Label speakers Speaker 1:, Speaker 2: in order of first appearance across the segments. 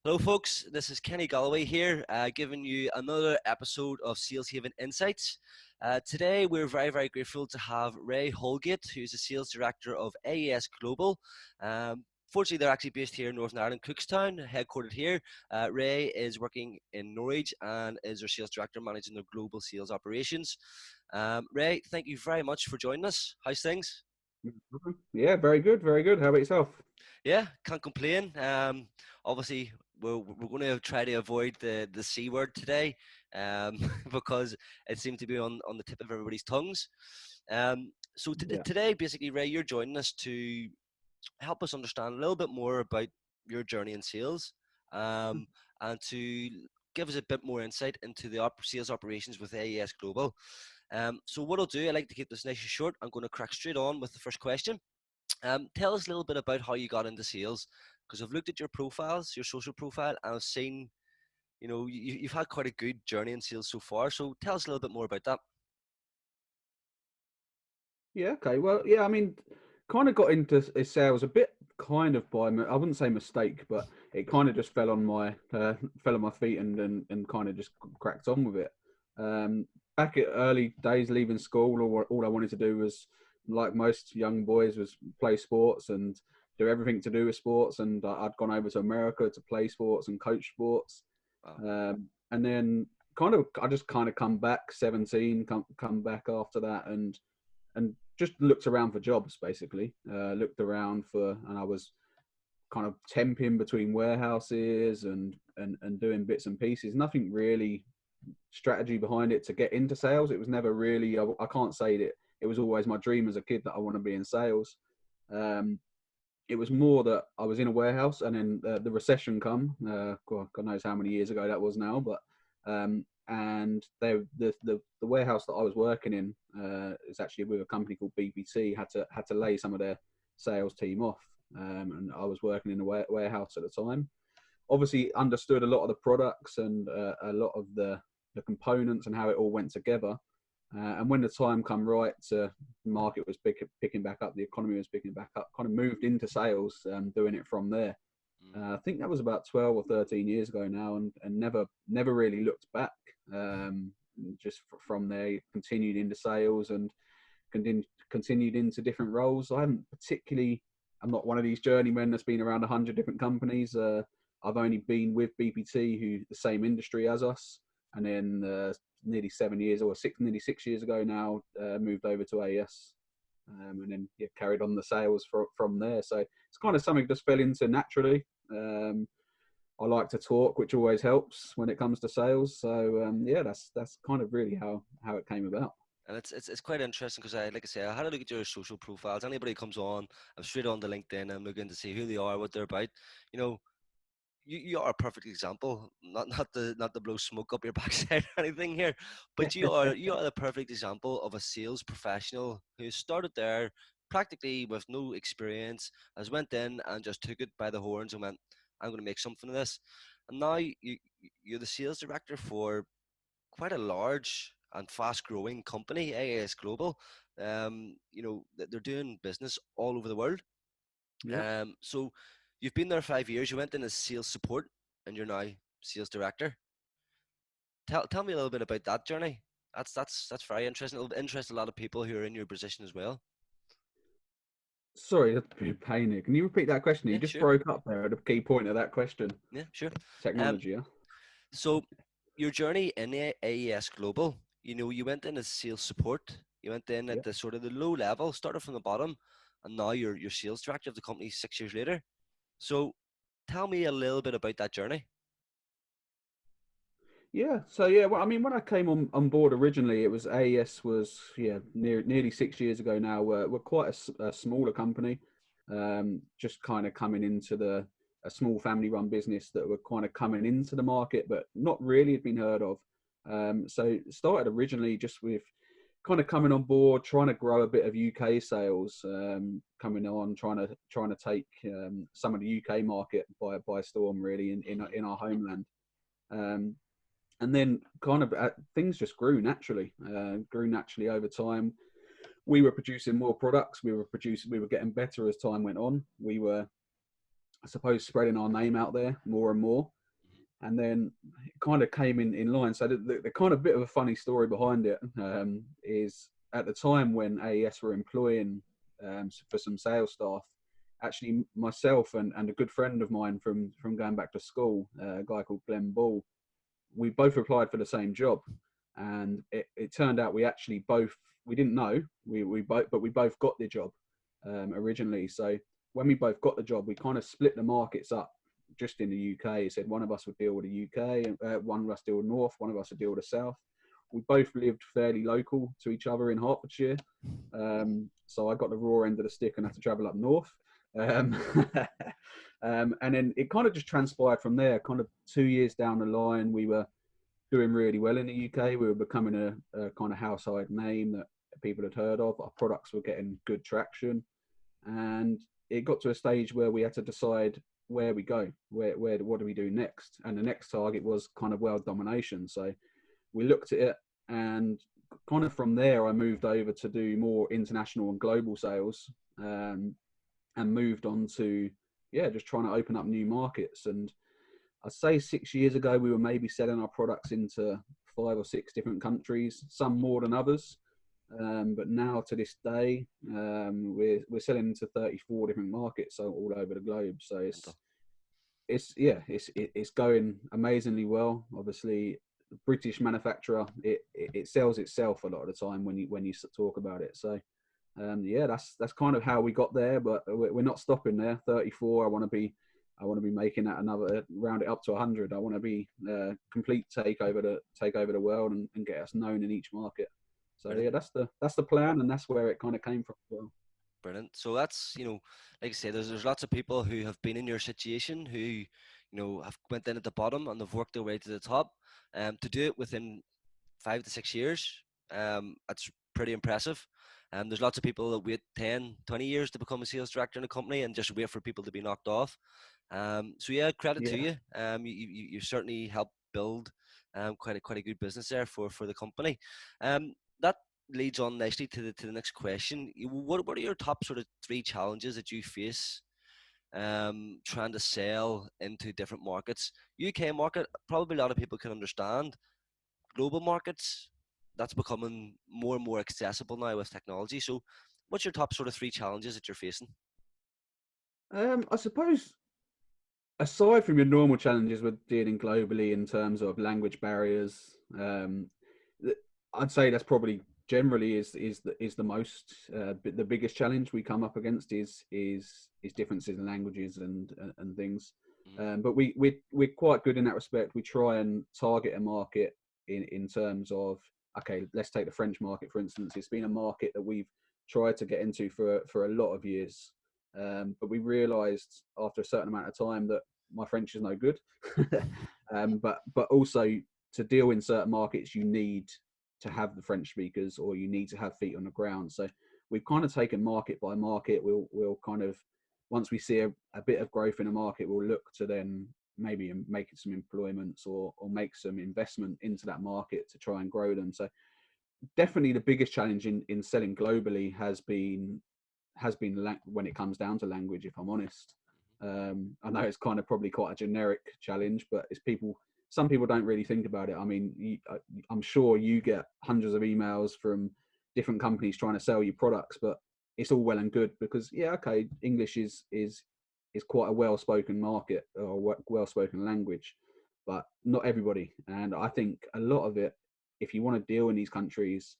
Speaker 1: Hello, folks. This is Kenny Galloway here, giving you another episode of Sales Haven Insights. Today, we're very grateful to have Ray Holgate, who's the Sales Director of AES Global. Fortunately, they're actually based here in Northern Ireland, Cookstown, headquartered here. Ray is working in Norwich and is our Sales Director managing the global sales operations. Ray, thank you very much for joining us. How's things?
Speaker 2: Yeah, very good, very good. How about yourself?
Speaker 1: Yeah, can't complain. Obviously, we're going to try to avoid the C word today, because it seemed to be on the tip of everybody's tongues. So
Speaker 2: Yeah.
Speaker 1: today, basically, Ray, you're joining us to help us understand a little bit more about your journey in sales, um, and to give us a bit more insight into the sales operations with AES Global. So what I'll do, I like to keep this nice and short. I'm going to crack straight on with the first question. Tell us a little bit about how you got into sales, because I've looked at your profiles, your social profile, and I've seen, you've had quite a good journey in sales so far. So tell us a little bit more about that.
Speaker 2: Yeah, okay. Well, yeah, I mean, kind of got into sales a bit kind of by, I wouldn't say mistake, but it kind of just fell on my feet and kind of just cracked on with it. Back at early days leaving school, all I wanted to do was, like most young boys, was play sports and do everything to do with sports. And I'd gone over to America to play sports and coach sports.
Speaker 1: Wow.
Speaker 2: And then I just kind of come back 17, come back after that and just looked around for jobs basically. Looked around for, and I was kind of temping between warehouses and doing bits and pieces. Nothing really strategy behind it to get into sales. It was never really. I can't say that it was always my dream as a kid that I want to be in sales. Um, it was more that I was in a warehouse and then the recession come. God knows how many years ago that was now, but and the warehouse that I was working in is actually with a company called BPC. Had to lay some of their sales team off, and I was working in a warehouse at the time. Obviously, understood a lot of the products and a lot of the components and how it all went together. And when the time come right, the market was picking back up, the economy was picking back up. Kind of moved into sales, doing it from there.
Speaker 1: Mm.
Speaker 2: I think that was about 12 or 13 years ago now, and never really looked back. Just from there, continued into sales and continued into different roles. I haven't particularly. I'm not one of these journeymen that's been around 100 different companies. I've only been with BPT, who the same industry as us, and then nearly 7 years or nearly 6 years ago now, moved over to AES, and then yeah, carried on the sales from there. So it's kind of something just fell into naturally. I like to talk, which always helps when it comes to sales. So yeah, that's kind of really how it came about.
Speaker 1: And it's quite interesting because like I say, I had a look at your social profiles. Anybody comes on, I'm straight on to LinkedIn. I'm looking to see who they are, what they're about. You know, you are a perfect example. Not to blow smoke up your backside or anything here, but you are the perfect example of a sales professional who started there practically with no experience, has went in and just took it by the horns and went, I'm going to make something of this. And now you're the sales director for quite a large and fast growing company, AAS Global. They're doing business all over the world.
Speaker 2: Yeah.
Speaker 1: So you've been there 5 years. You went in as sales support, and you're now sales director. Tell me a little bit about that journey. That's very interesting. It'll interest a lot of people who are in your position as well.
Speaker 2: Sorry, that's a bit pain here. Can you repeat that question? You
Speaker 1: Yeah,
Speaker 2: just
Speaker 1: sure.
Speaker 2: broke up there at the key point of that question.
Speaker 1: Yeah, sure. Um,
Speaker 2: Technology, yeah?
Speaker 1: so your journey in AES Global, you went in as sales support. You went in
Speaker 2: Yeah.
Speaker 1: at the sort of the low level, started from the bottom, and now you're sales director of the company 6 years later. So tell me a little bit about that journey.
Speaker 2: Yeah. So yeah, well, I mean, when I came on board originally, it was AES was nearly 6 years ago now. We're quite a smaller company, just kind of coming into a small family-run business that were kind of coming into the market, but not really had been heard of. So started originally just with kind of coming on board, trying to grow a bit of UK sales, coming on, trying to take some of the UK market by storm, really
Speaker 1: Hmm.
Speaker 2: in our homeland. Um, and then kind of things just grew naturally over time. We were producing more products. We were getting better as time went on. We were I suppose, spreading our name out there more and more. And then it kind of came in line. So the kind of bit of a funny story behind it is at the time when AES were employing for some sales staff, actually myself and a good friend of mine from going back to school, a guy called Glenn Ball, we both applied for the same job. And it turned out we actually both, we didn't know, we both, but we both got the job originally. So when we both got the job, we kind of split the markets up just in the UK. He said one of us would deal with the UK, and one of us deal with North, one of us would deal with the South. We both lived fairly local to each other in Hertfordshire. So I got the raw end of the stick and had to travel up north. Um, and then it kind of just transpired from there. Kind of 2 years down the line, we were doing really well in the UK. We were becoming a kind of household name that people had heard of. Our products were getting good traction. And it got to a stage where we had to decide where we go, what do we do next? And the next target was kind of world domination. So we looked at it, and kind of from there, I moved over to do more international and global sales, and moved on to, just trying to open up new markets. And I'd say 6 years ago, we were maybe selling our products into 5 or 6 different countries, some more than others. But now to this day, we're selling into 34 different markets, so all over the globe. So it's going amazingly well. Obviously, British manufacturer, it sells itself a lot of the time when you talk about it. So that's kind of how we got there, but we're not stopping there. 34. I want to be making that another, round it up to 100. I want to be complete take over the world and get us known in each market. So
Speaker 1: Brilliant.
Speaker 2: that's the plan, and that's where it kind of came from as well.
Speaker 1: Brilliant. So that's, like I say, there's lots of people who have been in your situation who, have went in at the bottom and they've worked their way to the top. To do it within 5 to 6 years, that's pretty impressive. There's lots of people that wait 10, 20 years to become a sales director in a company and just wait for people to be knocked off. So yeah, credit to
Speaker 2: Yeah.
Speaker 1: you. You certainly helped build quite a good business there for the company. That leads on nicely to the next question. What are your top sort of 3 challenges that you face trying to sell into different markets? UK market, probably a lot of people can understand. Global markets, that's becoming more and more accessible now with technology. So what's your top sort of 3 challenges that you're facing?
Speaker 2: I suppose aside from your normal challenges with dealing globally in terms of language barriers, I'd say that's probably generally is the most the biggest challenge we come up against is differences in languages and things.
Speaker 1: Mm-hmm.
Speaker 2: But we're quite good in that respect. We try and target a market in terms of, okay, let's take the French market for instance. It's been a market that we've tried to get into for a lot of years. But we realised after a certain amount of time that my French is no good. But also to deal in certain markets, you need to have the French speakers, or you need to have feet on the ground. So we've kind of taken market by market. We'll kind of, once we see a bit of growth in a market, we'll look to then maybe make some employments or make some investment into that market to try and grow them. So definitely the biggest challenge in selling globally has been when it comes down to language, if I'm honest. I know it's kind of probably quite a generic challenge, but some people don't really think about it. I mean, I'm sure you get hundreds of emails from different companies trying to sell you products, but it's all well and good because, yeah, okay, English is quite a well-spoken market or well-spoken language, but not everybody. And I think a lot of it, if you want to deal in these countries,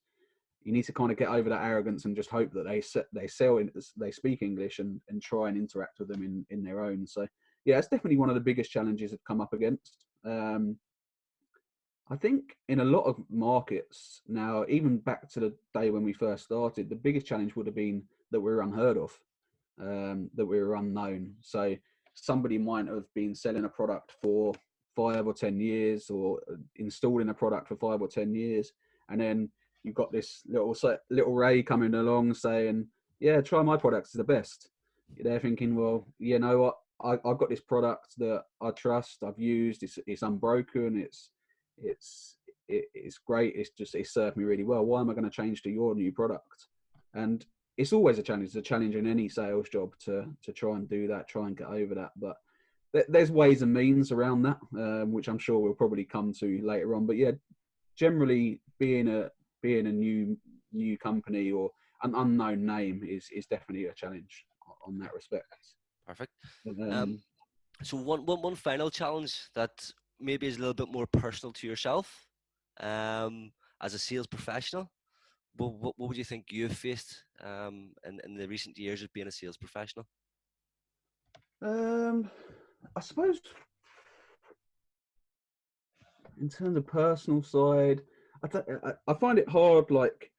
Speaker 2: you need to kind of get over that arrogance and just hope that they speak English and try and interact with them in their own. So yeah, it's definitely one of the biggest challenges I've come up against. I think in a lot of markets now, even back to the day when we first started, the biggest challenge would have been that we were unheard of, that we were unknown. So somebody might have been selling a product for 5 or 10 years, or installing a product for 5 or 10 years, and then you've got this little Ray coming along saying, "Yeah, try my products, it's the best." They're thinking, "Well, you know what? I've got this product that I trust, I've used. It's unbroken. It's it's great. It's served me really well. Why am I going to change to your new product?" And it's always a challenge. It's a challenge in any sales job to try and do that, try and get over that. But there's ways and means around that, which I'm sure we'll probably come to later on. But yeah, generally being a new company or an unknown name is definitely a challenge on that respect.
Speaker 1: Perfect. Um,
Speaker 2: Um,
Speaker 1: so one final challenge that maybe is a little bit more personal to yourself, as a sales professional. What would you think you've faced in the recent years of being a sales professional?
Speaker 2: um, I suppose in terms of personal side, I find it hard. Like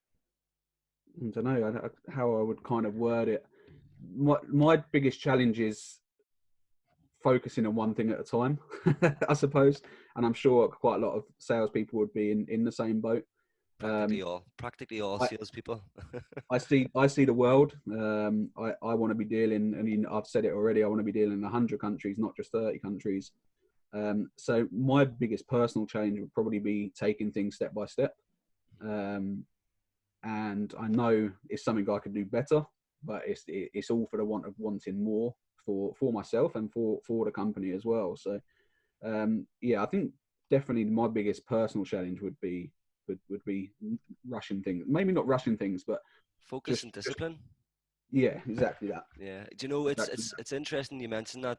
Speaker 2: I don't know how I would kind of word it. My biggest challenge is focusing on one thing at a time, I suppose. And I'm sure quite a lot of salespeople would be in the same boat. Um,
Speaker 1: Practically all
Speaker 2: I,
Speaker 1: salespeople.
Speaker 2: I see the world. I want to be dealing. I mean, I've said it already. I want to be dealing in 100 countries, not just 30 countries. So my biggest personal change would probably be taking things step by step. Um, and I know it's something I could do better, but it's all for the want of wanting more for myself and for the company as well. So yeah, I think definitely my biggest personal challenge would be rushing things. Maybe not rushing things, but
Speaker 1: Focus and
Speaker 2: just
Speaker 1: discipline.
Speaker 2: yeah, exactly that.
Speaker 1: Yeah, do you know
Speaker 2: Exactly
Speaker 1: it's interesting you mentioned that.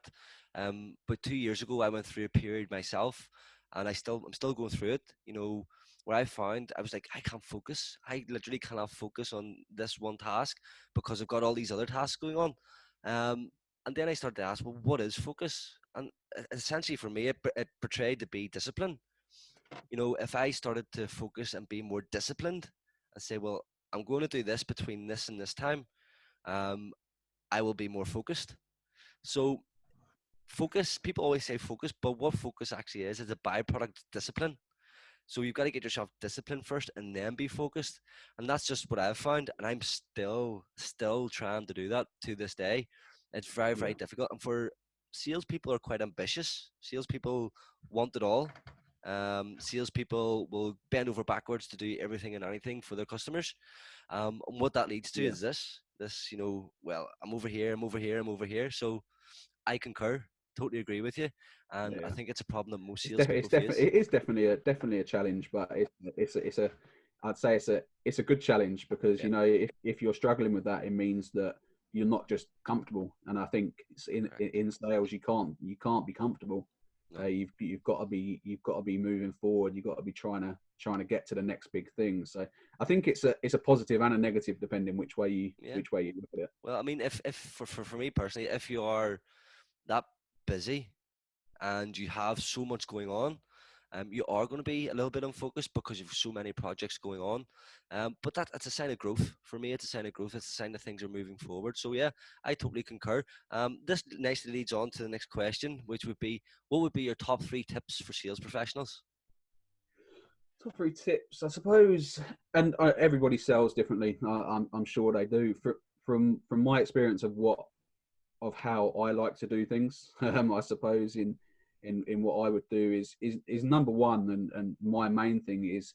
Speaker 1: But 2 years ago I went through a period myself, and I'm still going through it. You know, where I found I was like I can't focus. I literally cannot focus on this one task because I've got all these other tasks going on. Um, and then I started to ask, well, what is focus? And essentially for me, it portrayed to be discipline. You know, if I started to focus and be more disciplined and say, well, I'm going to do this between this and this time. Um, I will be more focused. So focus, people always say focus, but what focus actually is a byproduct of discipline. So you've got to get yourself disciplined first and then be focused. And that's just what I've found. And I'm still trying to do that to this day. It's very,
Speaker 2: yeah,
Speaker 1: very difficult. And for salespeople are quite ambitious. Salespeople want it all. Salespeople will bend over backwards to do everything and anything for their customers. And what that leads to
Speaker 2: yeah,
Speaker 1: is this, you know, well, I'm over here, I'm over here, I'm over here. So I concur, totally agree with you. And I
Speaker 2: yeah.
Speaker 1: think it's a problem that most
Speaker 2: It's
Speaker 1: salespeople
Speaker 2: definitely
Speaker 1: face.
Speaker 2: it is definitely a challenge, but it's a I'd say it's a good challenge because
Speaker 1: Yeah,
Speaker 2: you know if you're struggling with that, it means that you're not just comfortable. And I think
Speaker 1: correct.
Speaker 2: in sales you can't be comfortable.
Speaker 1: No,
Speaker 2: You've got to be moving forward. You've got to be trying to get to the next big thing. So I think it's a positive and a negative depending
Speaker 1: yeah.
Speaker 2: which way you look at it.
Speaker 1: Well, I mean, if for me personally, if you are that busy and you have so much going on, you are going to be a little bit unfocused because you've so many projects going on. But that's a sign of growth. For me, it's a sign of growth. It's a sign that things are moving forward. So yeah, I totally concur. This nicely leads on to the next question, which would be, what would be your top three tips for sales professionals?
Speaker 2: Top three tips, I suppose, and everybody sells differently. I'm sure they do. From my experience of how I like to do things, I suppose in what I would do is number one, and my main thing is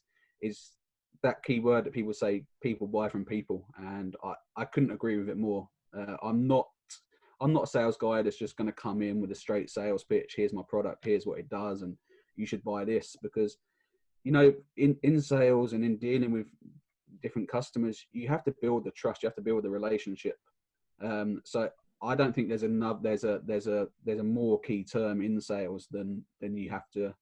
Speaker 2: that key word that people say, people buy from people, and I couldn't agree with it more. I'm not a sales guy that's just going to come in with a straight sales pitch. Here's my product. Here's what it does, and you should buy this because you know, in sales and in dealing with different customers, you have to build the trust. You have to build the relationship. So I don't think there's a more key term in sales than you have to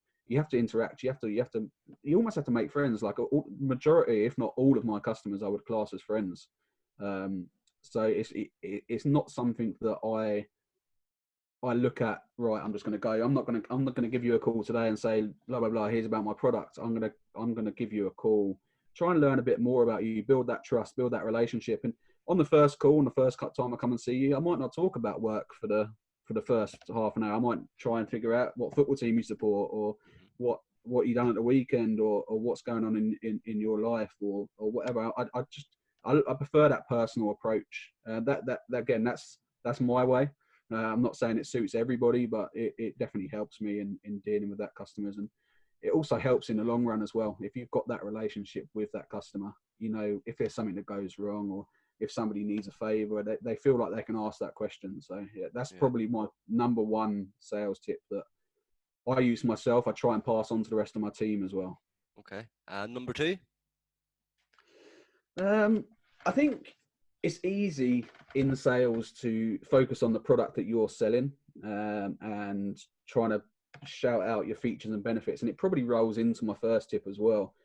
Speaker 2: interact. You almost have to make friends. Like majority, if not all of my customers, I would class as friends. Um, so it's not something that I look at, right, I'm just going to go. I'm not going to give you a call today and say blah blah blah. Here's about my product. I'm going to give you a call. Try and learn a bit more about you. Build that trust. Build that relationship. And on the first call, on the first time I come and see you, I might not talk about work for the first half an hour. I might try and figure out what football team you support or what you done at the weekend or what's going on in your life or whatever. I prefer that personal approach. That again, that's my way. I'm not saying it suits everybody, but it definitely helps me in dealing with that customers. And it also helps in the long run as well. If you've got that relationship with that customer, you know, if there's something that goes wrong or if somebody needs a favor, they feel like they can ask that question. So yeah, that's
Speaker 1: Yeah.
Speaker 2: probably my number one sales tip that I use myself. I try and pass on to the rest of my team as well.
Speaker 1: Okay. And number two.
Speaker 2: I think it's easy in sales to focus on the product that you're selling, and trying to shout out your features and benefits. And it probably rolls into my first tip as well.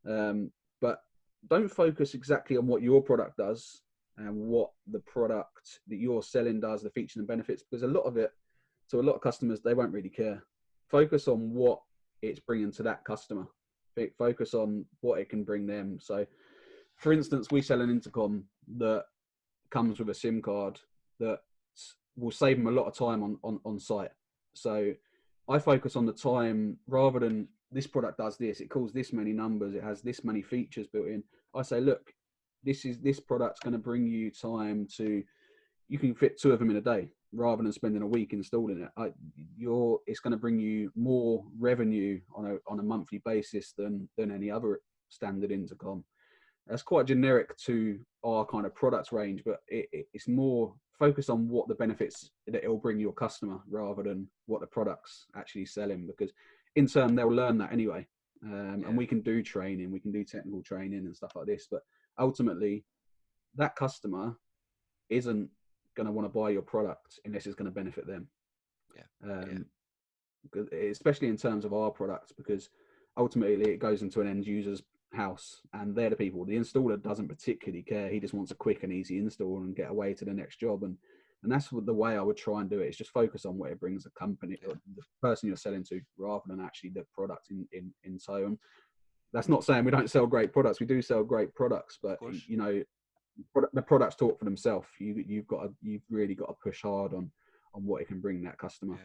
Speaker 2: But don't focus exactly on what your product does and what the product that you're selling does, the features and benefits, because a lot of it, to a lot of customers, they won't really care. Focus on what it's bringing to that customer. Focus on what it can bring them. So, for instance, we sell an intercom that comes with a SIM card that will save them a lot of time on site. So I focus on the time rather than this product does this, it calls this many numbers, it has this many features built in. I say, look, this product's going to bring you time to, you can fit 2 of them in a day rather than spending a week installing it. It's going to bring you more revenue on a monthly basis than any other standard intercom. That's quite generic to our kind of product range, but it's more focused on what the benefits that it will bring your customer rather than what the product's actually selling, because in turn they'll learn that anyway. And we can do training, we can do technical training and stuff like this, but ultimately that customer isn't going to want to buy your product unless it's going to benefit them. Especially in terms of our products, because ultimately it goes into an end user's house and they're the people. The installer doesn't particularly care. He just wants a quick and easy install and get away to the next job. And that's the way I would try and do it. It's just focus on what it brings a company or the person you're selling to rather than actually the product in so. And that's not saying we don't sell great products. We do sell great products, but you know, the products talk for themselves. You've really got to push hard on what it can bring that customer.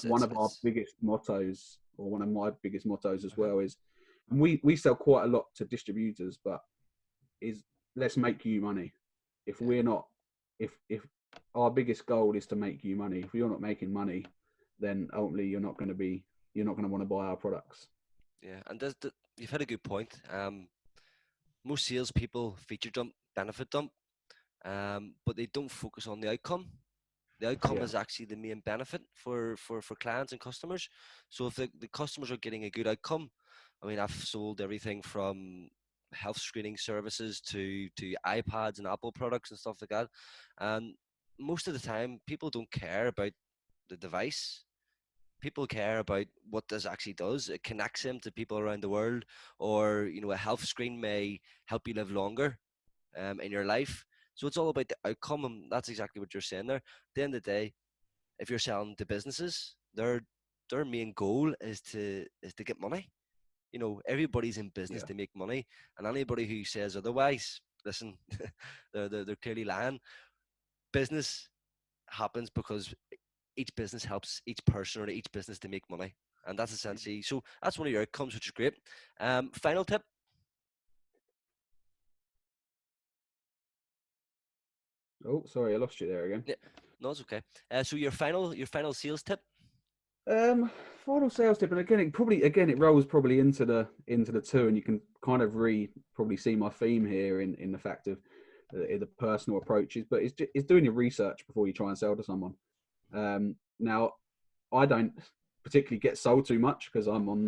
Speaker 2: One of our biggest mottos, or one of my biggest mottos as well, is, and we sell quite a lot to distributors, but is let's make you money. If we're not, if our biggest goal is to make you money, if you're not making money, then ultimately you're not going to want to buy our products.
Speaker 1: Yeah, and you've had a good point. Most salespeople feature dump, benefit dump, but they don't focus on the outcome. The outcome is actually the main benefit for clients and customers. So if the customers are getting a good outcome, I mean, I've sold everything from health screening services to iPads and Apple products and stuff like that. And most of the time, people don't care about the device. People care about what this actually does. It connects them to people around the world, or a health screen may help you live longer in your life. So it's all about the outcome, and that's exactly what you're saying there. At the end of the day, if you're selling to businesses, their main goal is to get money. Everybody's in business to make money, and anybody who says otherwise, listen, they're clearly lying. Business happens because each business helps each person or each business to make money, and that's essentially, so that's one of your outcomes, which is great. Final tip.
Speaker 2: Oh, sorry, I lost you there again.
Speaker 1: Yeah, no, it's okay. So your final sales tip.
Speaker 2: Final sales tip, and again, it rolls probably into the two, and you can kind of probably see my theme here in the fact of the personal approaches, but it's doing your research before you try and sell to someone. Now, I don't particularly get sold too much because I'm on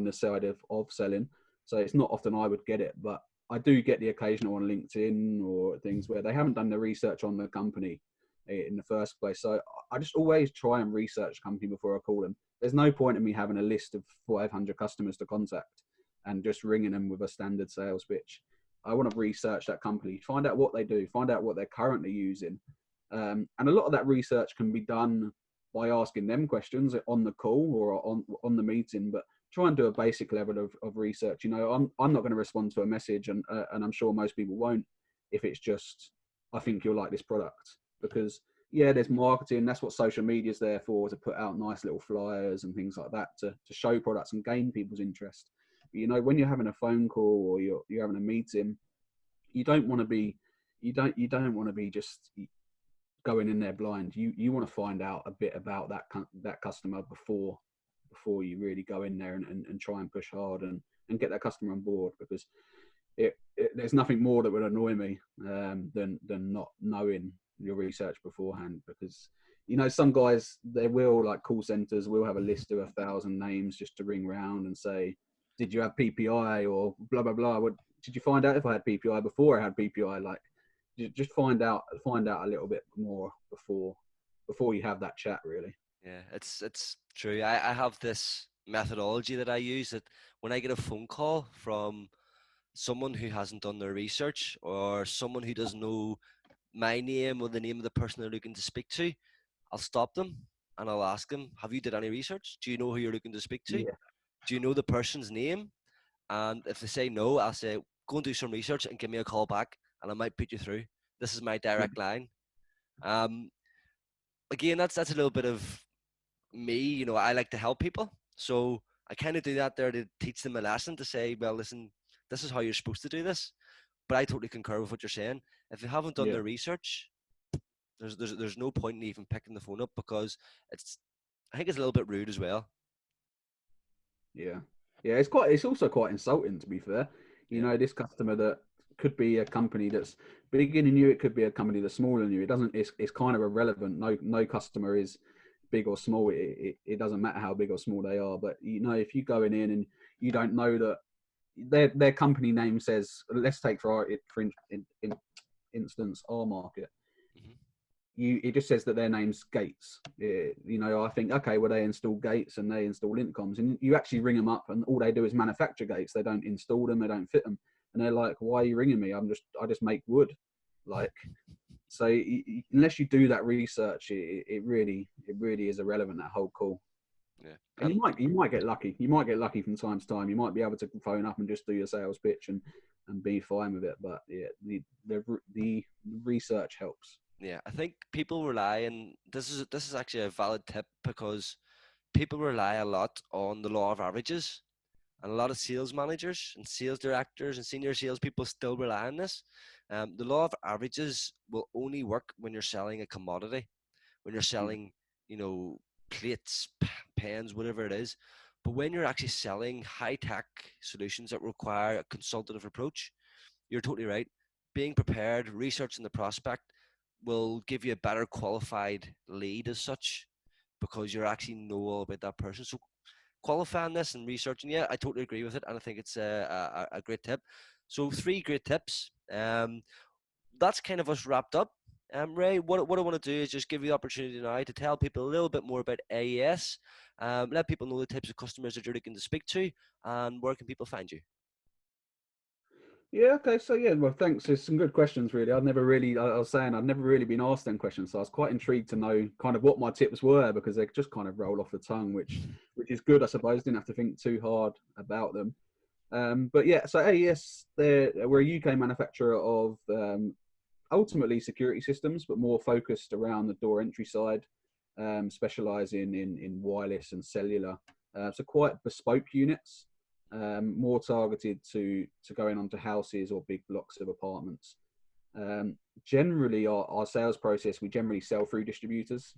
Speaker 2: the side of selling, so it's not often I would get it, but I do get the occasional on LinkedIn or things where they haven't done the research on the company in the first place. So I just always try and research a company before I call them. There's no point in me having a list of 500 customers to contact and just ringing them with a standard sales pitch. I want to research that company, find out what they do, find out what they're currently using. And a lot of that research can be done by asking them questions on the call or on the meeting, but try and do a basic level of research. I'm not going to respond to a message, and I'm sure most people won't, if it's just, I think you'll like this product. Because there's marketing. That's what social media is there for, to put out nice little flyers and things like that to show products and gain people's interest. But, when you're having a phone call or you're having a meeting, you don't want to be just going in there blind. You want to find out a bit about that customer before you really go in there and try and push hard and get that customer on board. Because there's nothing more that would annoy me than not knowing your research beforehand, because some guys, they will, like call centers will have a list of 1,000 names just to ring round and say, did you have PPI or blah blah blah. Did you find out if I had PPI before I had PPI? Like, just find out a little bit more before you have that chat, really.
Speaker 1: Yeah, it's true. I have this methodology that I use, that when I get a phone call from someone who hasn't done their research, or someone who doesn't know my name or the name of the person they're looking to speak to, I'll stop them and I'll ask them, have you did any research? Do you know who you're looking to speak to?
Speaker 2: Yeah.
Speaker 1: Do you know the person's name? And if they say no, I'll say, go and do some research and give me a call back, and I might put you through. This is my direct line. Um, Again, that's a little bit of me. I like to help people, so I kind of do that there to teach them a lesson, to say, well, listen, this is how you're supposed to do this. But I totally concur with what you're saying. If they haven't done
Speaker 2: Yeah.
Speaker 1: their research, there's no point in even picking the phone up, because I think it's a little bit rude as well.
Speaker 2: Yeah, yeah. It's also quite insulting, to be fair.
Speaker 1: Yeah.
Speaker 2: This customer that could be a company that's bigger than you. It could be a company that's smaller than you. It doesn't. It's kind of irrelevant. No customer is big or small. It doesn't matter how big or small they are. But if you going in and you don't know that their company name says, let's take for instance our market.
Speaker 1: Hmm.
Speaker 2: It just says that their name's Gates. I think, okay, well, they install gates and they install intercoms, and you actually ring them up and all they do is manufacture gates. They don't install them, they don't fit them, and they're like, why are you ringing me? I just make wood. Like, so unless you do that research, it really is irrelevant, that whole call.
Speaker 1: Yeah.
Speaker 2: And
Speaker 1: And
Speaker 2: you might get lucky. You might get lucky from time to time. You might be able to phone up and just do your sales pitch and be fine with it. But yeah, the research helps.
Speaker 1: yeah, I think people rely, and this is actually a valid tip, because people rely a lot on the law of averages, and a lot of sales managers and sales directors and senior salespeople still rely on this. The law of averages will only work when you're selling a commodity, when you're
Speaker 2: Yeah.
Speaker 1: selling, you know, plates, pens, whatever it is. But when you're actually selling high tech solutions that require a consultative approach, you're totally right. Being prepared, researching the prospect will give you a better qualified lead as such, because you actually know all about that person. So qualifying this and researching, yeah, I totally agree with it, and I think it's a great tip. So three great tips. That's kind of us wrapped up. Ray, what I want to do is just give you the opportunity now to tell people a little bit more about AES. Let people know the types of customers that you're looking to speak to, and where can people find you.
Speaker 2: Yeah, okay. So yeah, well, thanks. There's some good questions, really. I was saying I'd never really been asked them questions, so I was quite intrigued to know kind of what my tips were, because they just kind of roll off the tongue, which is good, I suppose. Didn't have to think too hard about them. But yeah, so AES, we're a UK manufacturer of ultimately security systems, but more focused around the door entry side, specialising in wireless and cellular. So quite bespoke units, more targeted to going onto houses or big blocks of apartments. Generally, our sales process, we generally sell through distributors.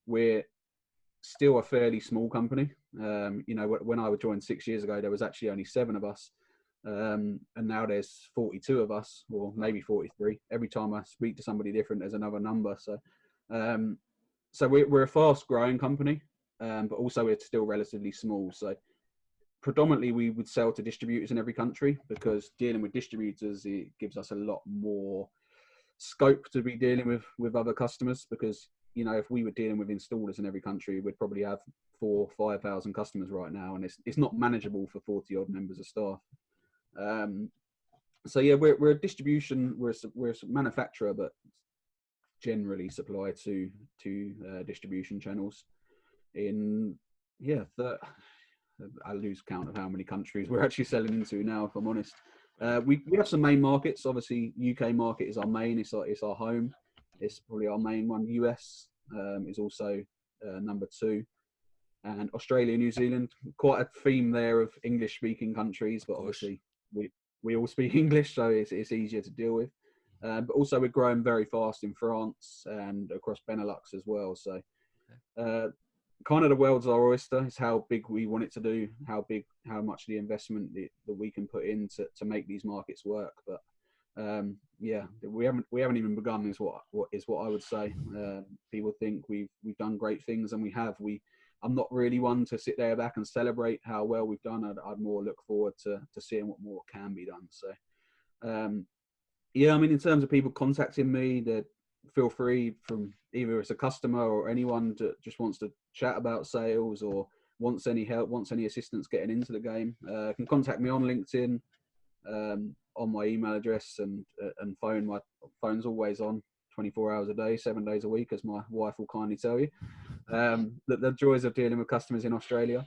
Speaker 2: We're still a fairly small company. When I joined 6 years ago, there was actually only 7 of us. And now there's 42 of us, or maybe 43. Every time I speak to somebody different, there's another number. Um, so we're a fast growing company, but also we're still relatively small. So predominantly we would sell to distributors in every country, because dealing with distributors, it gives us a lot more scope to be dealing with other customers, because if we were dealing with installers in every country, we'd probably have 4,000-5,000 customers right now, and it's not manageable for 40 odd members of staff. So yeah, we're a distribution, we're a manufacturer, but generally supply to distribution channels in, yeah, I lose count of how many countries we're actually selling into now, if I'm honest. We have some main markets. Obviously, UK market is our main. It's our home. It's probably our main one. US is also number 2, and Australia, New Zealand. Quite a theme there of English-speaking countries,
Speaker 1: Of
Speaker 2: but
Speaker 1: course.
Speaker 2: obviously we all speak English, so it's easier to deal with. But also we're growing very fast in France and across Benelux as well. So
Speaker 1: Okay.
Speaker 2: kind of the world's our oyster. It's how big we want it to do, how much the investment that we can put in to make these markets work. But yeah, we haven't even begun. Is what I would say. People think we've done great things, and we have. I'm not really one to sit there back and celebrate how well we've done. I'd more look forward to seeing what more can be done. So yeah, I mean, in terms of people contacting me, that feel free, from either as a customer or anyone that just wants to chat about sales or wants any help, wants any assistance getting into the game, can contact me on LinkedIn, on my email address and phone. My phone's always on 24 hours a day, 7 days a week, as my wife will kindly tell you. The joys of dealing with customers in Australia.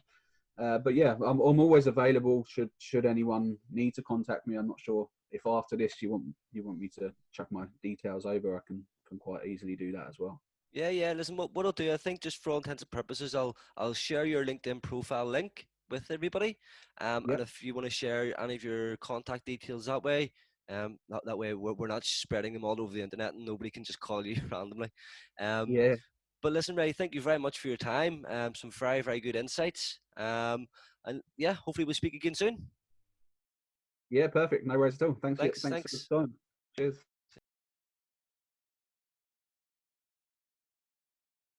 Speaker 2: But yeah, I'm always available should anyone need to contact me. I'm not sure if after this you want me to chuck my details over. I can quite easily do that as well.
Speaker 1: Yeah, yeah. Listen, what I'll do, I think, just for all intents and purposes, I'll share your LinkedIn profile link with everybody. And
Speaker 2: Yep.
Speaker 1: if you want to share any of your contact details that way, that way we're not spreading them all over the internet and nobody can just call you randomly. Um,
Speaker 2: Yeah.
Speaker 1: but listen, Ray, thank you very much for your time. Some very, very good insights. And yeah, hopefully we'll speak again soon.
Speaker 2: Yeah. Perfect. No worries at all. Thanks.
Speaker 1: Thanks,
Speaker 2: Thanks for the
Speaker 1: thanks.
Speaker 2: time. Cheers.